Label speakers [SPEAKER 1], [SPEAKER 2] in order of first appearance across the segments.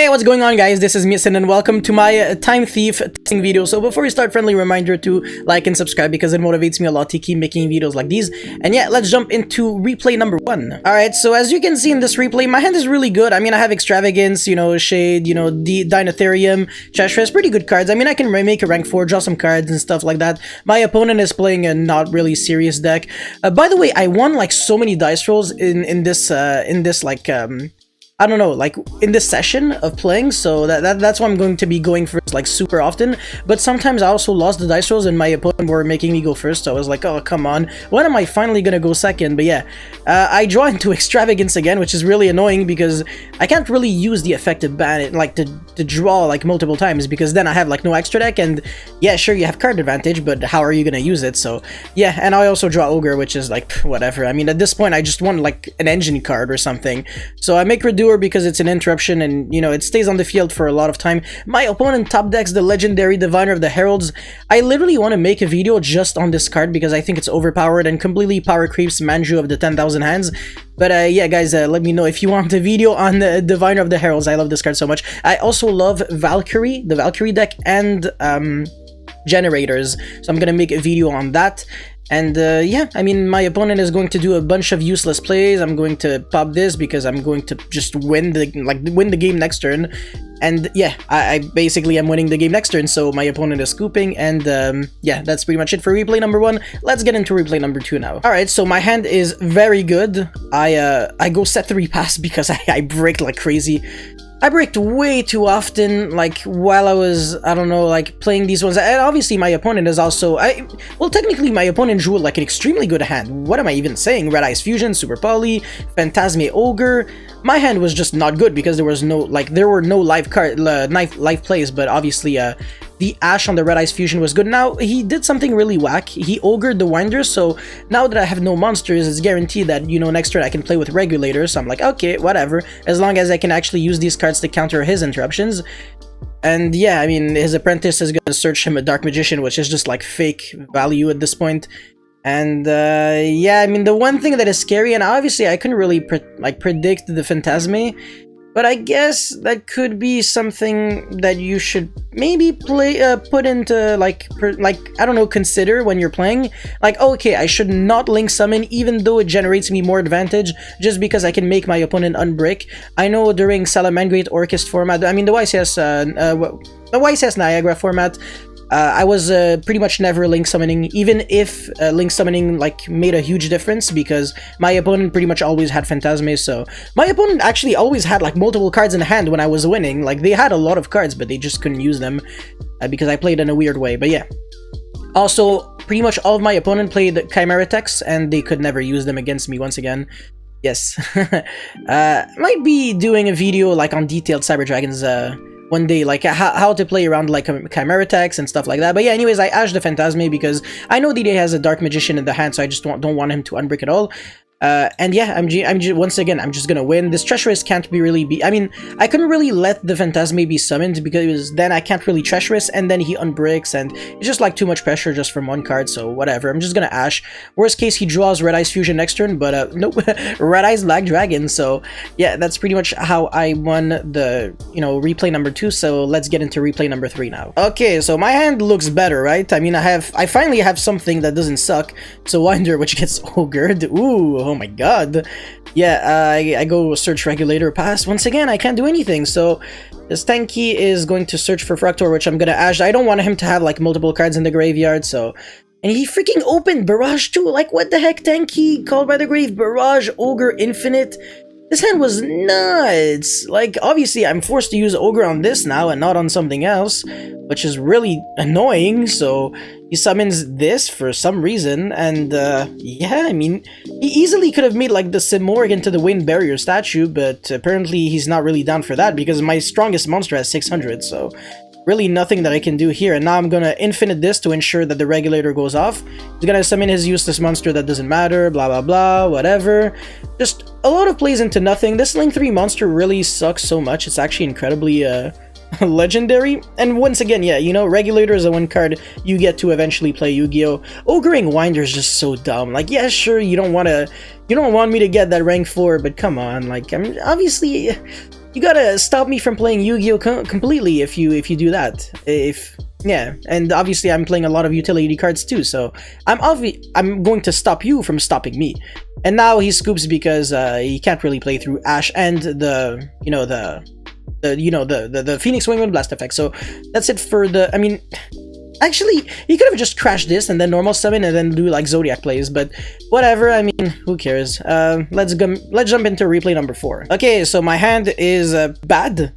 [SPEAKER 1] Hey, what's going on, guys? This is Misin and welcome to my Time Thief testing video. So before we start, friendly reminder to like and subscribe because it motivates me a lot to keep making videos like these. And yeah, let's jump into replay number 1. Alright, so as you can see in this replay, my hand is really good. I mean, I have Extravagance, Shade, Dinotherium, Treacherous, pretty good cards. I mean, I can make a rank 4, draw some cards and stuff like that. My opponent is playing a not really serious deck. By the way, I won like so many dice rolls in this I don't know, like in this session of playing, so that's why I'm going to be going first like super often. But sometimes I also lost the dice rolls and my opponent were making me go first, so I was like, oh come on, when am I finally gonna go second? But yeah, I draw into Extravagance again, which is really annoying because I can't really use the effective ban like to draw like multiple times, because then I have like no extra deck, and yeah, sure, you have card advantage, but how are you gonna use it? So yeah, and I also draw Ogre, which is like whatever. I mean, at this point I just want like an engine card or something, so I make Redoer because it's an interruption and it stays on the field for a lot of time. My opponent top decks the legendary Diviner of the Heralds. I literally want to make a video just on this card because I think it's overpowered and completely power creeps Manju of the 10,000 hands. But yeah, guys, let me know if you want a video on the Diviner of the Heralds. I love this card so much. I also love Valkyrie, the Valkyrie deck, and Generators, so I'm gonna make a video on that. And yeah, I mean, my opponent is going to do a bunch of useless plays. I'm going to pop this because I'm going to just win the game next turn. And yeah, I basically am winning the game next turn, so my opponent is scooping. And yeah, that's pretty much it for replay number 1. Let's get into replay number 2 now. Alright, so my hand is very good. I go set 3 pass because I break like crazy. I bricked way too often, like, while I was, I don't know, like, playing these ones. And obviously my opponent is also, well, technically my opponent drew, like, an extremely good hand. What am I even saying? Red Eyes Fusion, Super Poly, Phantasme Ogre. My hand was just not good because there was no, like, there were no live plays, but obviously, the Ash on the Red Eyes Fusion was good. Now, he did something really whack. He Ogred the Winders, so now that I have no monsters, it's guaranteed that, next turn I can play with Regulators. So I'm like, okay, whatever. As long as I can actually use these cards to counter his interruptions. And yeah, I mean, his Apprentice is gonna search him a Dark Magician, which is just like fake value at this point. And yeah, I mean, the one thing that is scary, and obviously I couldn't really predict the Phantasme, but I guess that could be something that you should maybe put into like I don't know, consider when you're playing. Like, okay, I should not link summon even though it generates me more advantage just because I can make my opponent unbrick. I know during Salamangreat Orchest format, I mean the YCS Niagara format, I was pretty much never link summoning, even if link summoning like made a huge difference, because my opponent pretty much always had Phantasme. So my opponent actually always had like multiple cards in hand when I was winning. Like, they had a lot of cards, but they just couldn't use them because I played in a weird way. But yeah, also pretty much all of my opponent played Chimera Techs and they could never use them against me once again. Yes. Might be doing a video like on detailed Cyber Dragons one day, like how to play around like Chimera Techs and stuff like that. But yeah, anyways, I Ash the Phantasme because I know that he has a Dark Magician in the hand, so I just don't want him to unbrick at all. And yeah, once again, I'm just gonna win. This Treacherous can't be really be. I mean, I couldn't really let the Phantasme be summoned because then I can't really Treacherous, and then he unbricks, and it's just like too much pressure just from one card. So whatever, I'm just gonna Ash. Worst case, he draws Red Eyes Fusion next turn, but nope, Red Eyes Black Dragon. So yeah, that's pretty much how I won the replay number 2. So let's get into replay number 3 now. Okay, so my hand looks better, right? I mean, I finally have something that doesn't suck. So Winder, which gets Ogred. Ooh. Oh my god. Yeah, I go search Regulator pass. Once again, I can't do anything, so this Tanky is going to search for Fractor, which I'm gonna Ash. I don't want him to have like multiple cards in the graveyard, so... And he freaking opened Barrage too! Like, what the heck, Tanky? Called by the Grave, Barrage, Ogre, Infinite... This hand was nuts! Like, obviously, I'm forced to use Ogre on this now and not on something else, which is really annoying, so he summons this for some reason, and, yeah, I mean, he easily could have made, like, the Simorg into the Wind Barrier statue, but apparently he's not really down for that, because my strongest monster has 600, so... Really nothing that I can do here, and now I'm gonna infinite this to ensure that the Regulator goes off. He's gonna summon his useless monster that doesn't matter, blah blah blah, whatever. Just a lot of plays into nothing. This Link 3 monster really sucks so much, it's actually incredibly legendary. And once again, yeah, Regulator is the one card you get to eventually play Yu-Gi-Oh! Ogering Winder is just so dumb. Like, yeah, sure, you don't want me to get that rank 4, but come on, like, obviously... you gotta stop me from playing Yu-Gi-Oh completely if you do that. Yeah, and obviously I'm playing a lot of utility cards too, so I'm going to stop you from stopping me. And now he scoops because he can't really play through Ash and the Phoenix Wingman Blast effect. So that's it for the. I mean, actually, he could have just crashed this and then normal summon and then do like Zodiac plays, but whatever. I mean, who cares? Let's jump into replay number 4. Okay, so my hand is bad,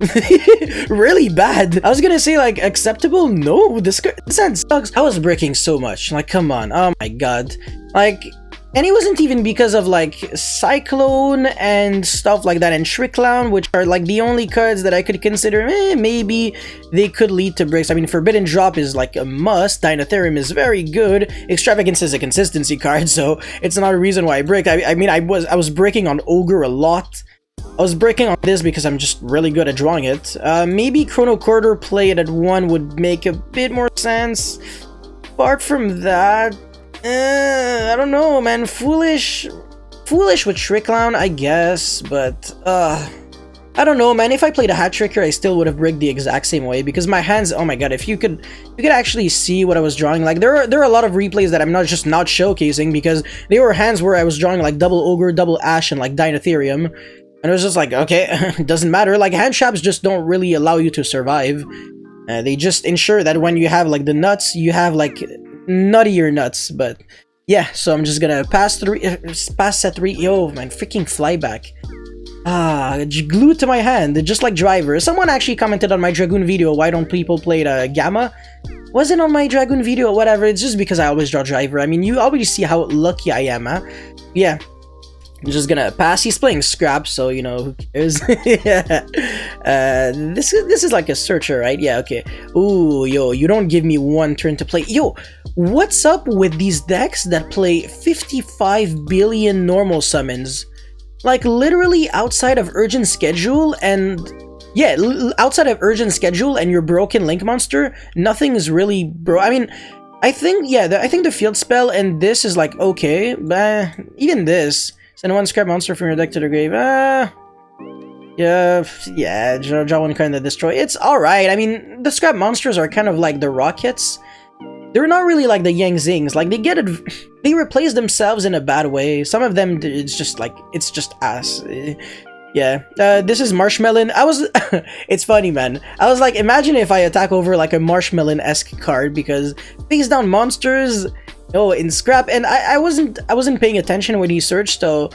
[SPEAKER 1] really bad. I was gonna say like acceptable. No, this hand sucks. I was breaking so much. Like, come on. Oh my god. Like. And it wasn't even because of like Cyclone and stuff like that and Trick Clown, which are like the only cards that I could consider maybe they could lead to breaks. I mean, Forbidden Drop is like a must, Dinotherium is very good, Extravagance is a consistency card, so it's not a reason why I break. I mean, I was breaking on Ogre a lot. I was breaking on this because I'm just really good at drawing it. Maybe Chrono Quarter played at 1 would make a bit more sense. Apart from that, I don't know, man. Foolish with Trick Clown, I guess, but I don't know, man. If I played a Hat Tricker, I still would have rigged the exact same way because my hands. Oh my god! If you could actually see what I was drawing. Like there are a lot of replays that I'm not showcasing because they were hands where I was drawing like double Ogre, double Ash, and like Dinotherium, and it was just like, okay, it doesn't matter. Like hand traps just don't really allow you to survive. They just ensure that when you have like the nuts, you have like nuttier nuts. But yeah, so I'm just gonna pass set 3. Yo, man, freaking flyback. Glued to my hand, just like Driver. Someone actually commented on my Dragoon video, why don't people play Gamma? Was it on my Dragoon video or whatever? It's just because I always draw Driver. I mean, you already see how lucky I am, huh? Yeah. I'm just gonna pass. He's playing Scrap, so you know, who cares? Yeah. This is like a searcher, right? Yeah, okay. Ooh, yo, you don't give me one turn to play. Yo, what's up with these decks that play 55 billion normal summons? Like, literally outside of Urgent Schedule and... Yeah, outside of Urgent Schedule and your broken Link Monster, nothing is really I mean, I think, yeah, I think the Field Spell and this is like, okay, but even this... Send one Scrap Monster from your deck to the grave. Yeah, draw one card and destroy. It's alright. I mean, the Scrap Monsters are kind of like the Rockets. They're not really like the Yang Zings. Like, they replace themselves in a bad way. Some of them, it's just like, it's just ass. Yeah. This is Marshmelon. It's funny, man. I was like, imagine if I attack over like a Marshmelon-esque card because face down monsters... Oh, in Scrap, and I wasn't paying attention when he searched, so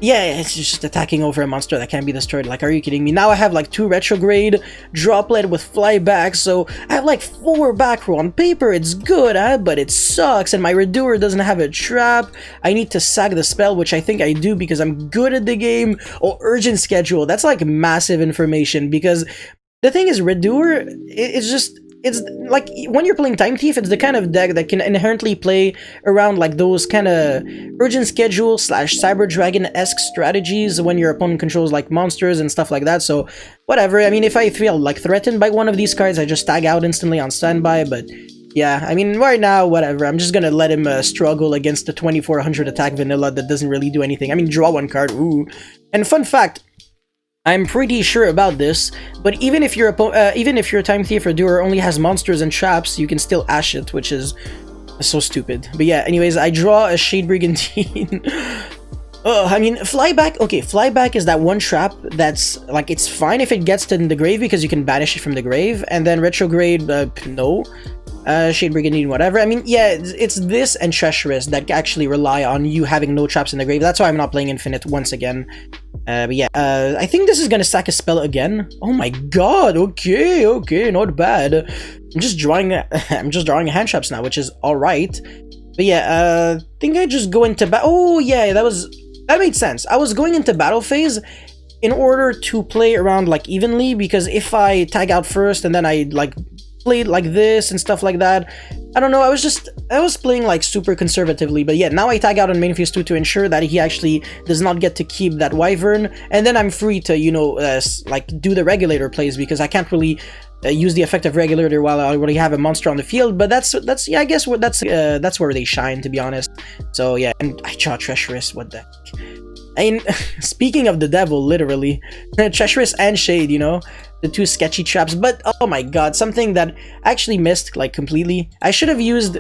[SPEAKER 1] yeah, it's just attacking over a monster that can't be destroyed. Like, are you kidding me? Now I have like 2 Retrograde, Droplet with Flyback, so I have like 4 back row. On paper, it's good, huh? But it sucks, and my Redoer doesn't have a trap. I need to sack the spell, which I think I do because I'm good at the game. Oh, Urgent Schedule, that's like massive information because the thing is, Redoer, it's like when you're playing Time Thief, it's the kind of deck that can inherently play around like those kind of Urgent Schedule / Cyber Dragon-esque strategies when your opponent controls like monsters and stuff like that. So whatever. I mean, if I feel like threatened by one of these cards, I just tag out instantly on standby. But yeah, I mean, right now, whatever. I'm just gonna let him struggle against the 2400 attack vanilla that doesn't really do anything. I mean, draw one card. Ooh. And fun fact. I'm pretty sure about this, but even if your Time Thief or Doer only has monsters and traps, you can still Ash it, which is so stupid. But yeah, anyways, I draw a Shade Brigantine. I mean, Flyback, okay, Flyback is that one trap that's, like, it's fine if it gets to the grave because you can banish it from the grave, and then Retrograde, no. Shade Brigandine, whatever. I mean, yeah, it's this and Treacherous that actually rely on you having no traps in the grave. That's why I'm not playing Infinite once again. But yeah, I think this is gonna sack a spell again. Oh my god, okay, not bad. I'm just drawing hand traps now, which is alright. But yeah, I think I just go into oh yeah, that made sense. I was going into battle phase in order to play around like evenly, because if I tag out first and then I like played like this and stuff like that, I don't know, I was playing like super conservatively. But yeah, now I tag out on main phase 2 to ensure that he actually does not get to keep that Wyvern, and then I'm free to, you know, like do the Regulator plays, because I can't really use the effect of Regulator while I already have a monster on the field. But that's yeah, I guess that's where they shine, to be honest. So yeah, and I draw Treacherous, what the heck. mean, speaking of the devil, literally, Treacherous and Shade, you know, the two sketchy traps. But oh my god, something that I actually missed like completely. I should have used.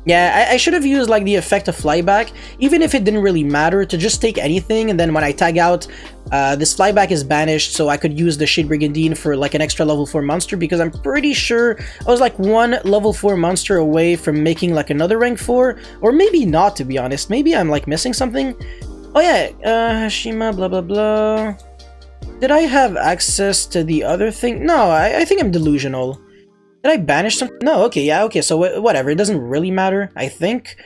[SPEAKER 1] Yeah, I should have used like the effect of flyback, even if it didn't really matter, to just take anything, and then when I tag out, this flyback is banished, so I could use the Shade Brigandine for like an extra level 4 monster, because I'm pretty sure I was like one level 4 monster away from making like another rank 4, or maybe not, to be honest. Maybe I'm like missing something. Oh yeah, Hashima, blah blah blah. Did I have access to the other thing? No, I think I'm delusional. Did I banish something? No, okay, yeah, okay, so whatever, it doesn't really matter, I think.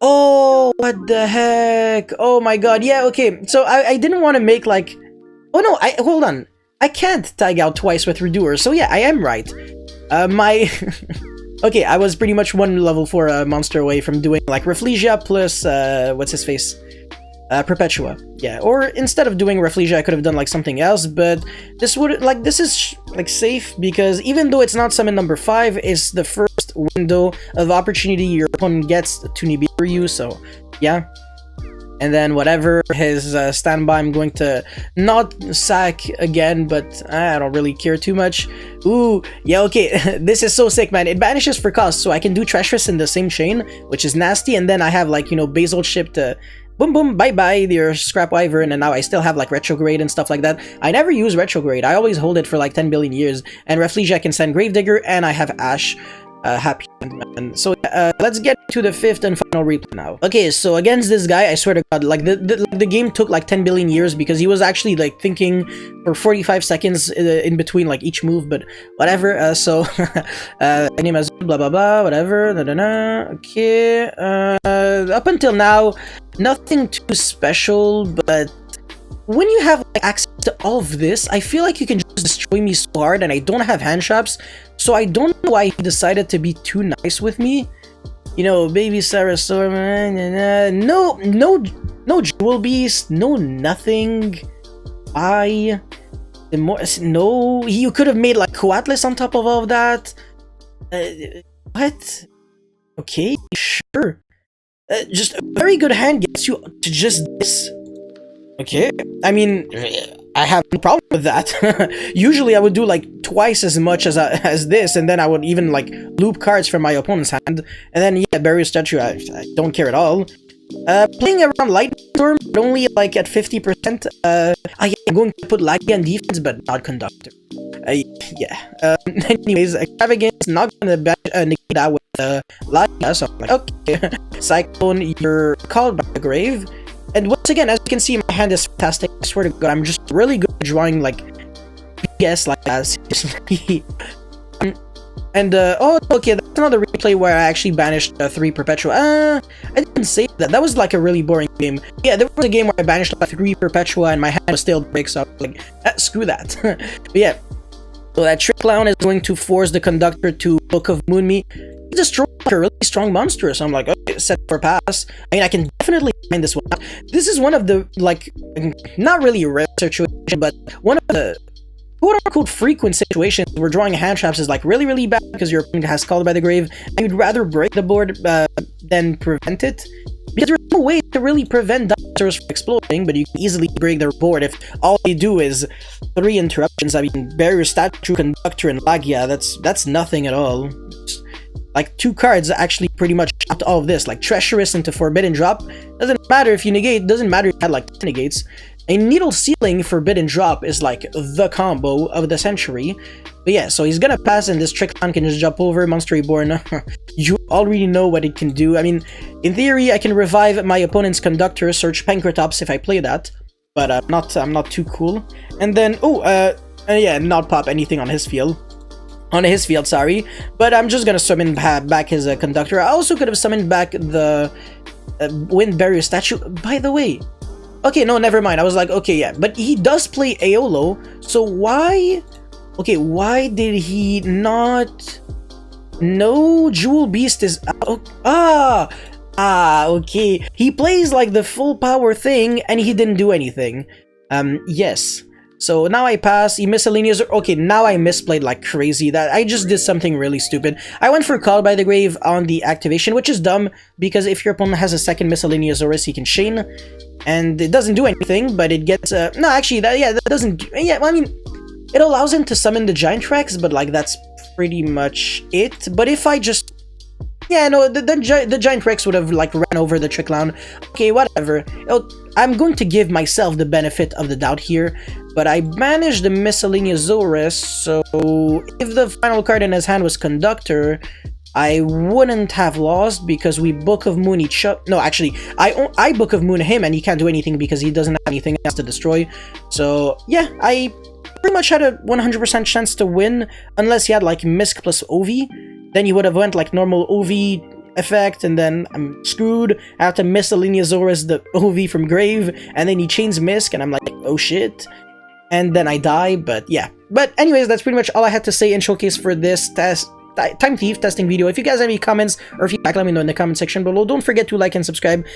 [SPEAKER 1] Oh, what the heck? Oh my god, yeah, okay, so I didn't want to make like... Oh no, hold on. I can't tag out twice with Redoer, so yeah, I am right. Okay, I was pretty much one level 4 monster away from doing like Rafflesia plus, what's his face? Perpetua, yeah. Or instead of doing Rafflesia, I could have done like something else, but this would like this is like safe, because even though it's not summon number 5, it's the first window of opportunity your opponent gets to Nibiru you, so yeah. And then whatever his standby, I'm going to not sack again, but I don't really care too much. Ooh, yeah, okay, this is so sick, man. It banishes for cost, so I can do Treacherous in the same chain, which is nasty, and then I have like, you know, Basil Ship to boom boom bye bye your Scrap Wyvern, and now I still have like Retrograde and stuff like that. I never use Retrograde, I always hold it for like 10 billion years, and Rafflesia can send Gravedigger, and I have Ash. Happy man. So let's get to the 5th and final replay now. Okay, so against this guy, I swear to god, like the game took like 10 billion years, because he was actually like thinking for 45 seconds in between like each move, but whatever. So name as blah blah blah, whatever. Okay, up until now, nothing too special, but when you have like, access to all of this, I feel like you can just destroy me so hard, and I don't have hand traps, so I don't know why he decided to be too nice with me. You know, baby Sarah Storm, no Jewel Beast, no nothing. No, you could have made like Coatlas on top of all of that. What? Okay, sure. Just a very good hand gets you to just this. Okay, I mean, I have no problem with that. Usually I would do like twice as much as this, and then I would even like loop cards from my opponent's hand, and then yeah, Barrier Statue, I don't care at all. Playing around Lightning Storm, but only like at 50%. Yeah, I'm going to put Lackey on defense, but not Conductor. Yeah. Anyways, Extravagance, not gonna negate that with Lackey, so I'm like, okay. Cyclone, you're called by the grave. And once again, as you can see, my hand is fantastic. I swear to god, I'm just really good at drawing like BS like that, seriously. And oh, okay, that's another replay where I actually banished 3 Perpetua. I didn't say that. That was like a really boring game. Yeah, there was a game where I banished like 3 Perpetua and my hand was still break, so I was like, screw that. But yeah, so that Trick Clown is going to force the Conductor to Book of Moonmeat. He destroyed like a really strong monster, so I'm like, okay, set for pass. I mean, I can definitely find this one out. This is one of the, like, not really a rare situation, but one of the quote-unquote frequent situations where drawing hand traps is like really bad because your opponent has Called by the Grave, and you'd rather break the board than prevent it, because there's no way to really prevent dinosaurs from exploding, but you can easily break their board if all they do is 3 interruptions. I mean, Barrier Statue, Conductor, and Lagia, that's nothing at all. Like 2 cards actually pretty much chopped all of this, like Treacherous into Forbidden Drop. Doesn't matter if you negate, doesn't matter if you had like 10 negates. A Needle Sealing Forbidden Drop is like the combo of the century. But yeah, so he's gonna pass, and this Trick Clown can just jump over Monster Reborn. You already know what it can do. I mean, in theory, I can revive my opponent's Conductor, search Pancratops if I play that, but I'm not too cool. And then yeah, not pop anything on his field. Sorry, but I'm just gonna summon back his Conductor. I also could have summoned back the Wind Barrier Statue. By the way, okay, no, never mind. I was like, okay, yeah, but he does play Aolo, so why? Okay, why did he not? No, Jewel Beast is okay. He plays like the full power thing, and he didn't do anything. Yes. So now I pass, he miscellaneous, okay, now I misplayed like crazy, that I just did something really stupid. I went for Call by the Grave on the activation, which is dumb, because if your opponent has a second miscellaneous Zoroark, he can chain, and it doesn't do anything, but it gets, no, actually, that doesn't, yeah, well, I mean, it allows him to summon the Giant Rex, but like, that's pretty much it. But if I just, yeah, no, the Giant Rex would have like ran over the Trick Clown. Okay, whatever. I'm going to give myself the benefit of the doubt here, but I managed the miscellaneous Zoroark, so if the final card in his hand was Conductor, I wouldn't have lost because we Book of Moon each other. No, actually, I Book of Moon him and he can't do anything because he doesn't have anything else to destroy. So yeah, I pretty much had a 100% chance to win, unless he had like Misk plus Ovi. Then he would have went like normal Ovi effect, and then I'm screwed. I have to miscellaneous Zoroark the Ovi from Grave, and then he chains Misk, and I'm like, oh shit. And then I die, but yeah. But anyways, that's pretty much all I had to say in Showcase for this Time Thief testing video. If you guys have any comments or feedback, let me know in the comment section below. Don't forget to like and subscribe.